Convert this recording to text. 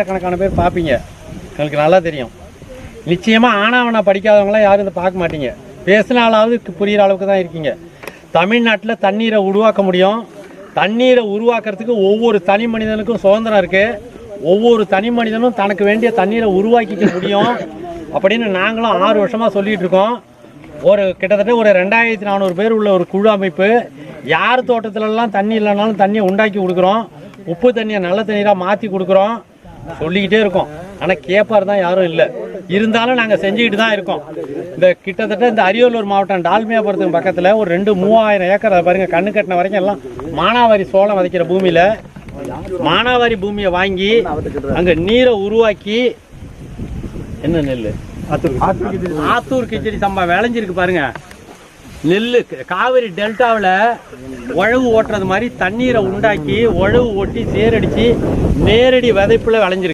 கணக்கான பேர் பார்ப்பீங்க, எனக்கு நல்லா தெரியும். நிச்சயமாக ஆனாவனா படிக்காதவங்களாம் யாரும் இதை பார்க்க மாட்டீங்க. பேசினாலாவது புரிகிற அளவுக்கு தான் இருக்கீங்க. தமிழ்நாட்டில் தண்ணீரை உருவாக்க முடியும். தண்ணீரை உருவாக்குறதுக்கு ஒவ்வொரு தனி மனிதனுக்கும் சுதந்திரம் இருக்குது. ஒவ்வொரு தனி மனிதனும் தனக்கு வேண்டிய தண்ணீரை உருவாக்கிக்க முடியும் அப்படின்னு நாங்களும் 6 வருஷமாக சொல்லிகிட்டு இருக்கோம். கிட்டத்தட்ட ஒரு 2400 பேர் உள்ள ஒரு குழு அமைப்பு. யார் தோட்டத்திலலாம் தண்ணி இல்லைனாலும் தண்ணியை உண்டாக்கி கொடுக்குறோம். உப்பு தண்ணியை நல்ல தண்ணீராக மாற்றி கொடுக்குறோம். சொல்லிக்கிட்டே இருக்கோம். ஆனால் கேட்பார் தான் யாரும் இல்லை. இருந்தாலும் நாங்கள் செஞ்சுக்கிட்டு தான் இருக்கோம். கிட்டத்தட்ட இந்த அரியலூர் மாவட்டம் டால்மியாபுரத்துக்கு பக்கத்தில் ஒரு 2-3000 ஏக்கர் பாருங்கள், கண்ணு கட்டின வரைக்கும் எல்லாம் மானாவாரி சோளம் விதைக்கிற பூமியில் மானாவாரி பூமியை வாங்கி அங்கே நீரை உருவாக்கி என்ன நெல் ஆத்தூர் கிச்சடி சம்பா விளைஞ்சிருக்கு பாருங்க. நெல் காவிரி டெல்டாவில் உழவு ஓட்டுறது மாதிரி தண்ணீரை உண்டாக்கி உழவு ஓட்டி சேரடிச்சு நேரடி விதைப்புல விளைஞ்சிருக்கு.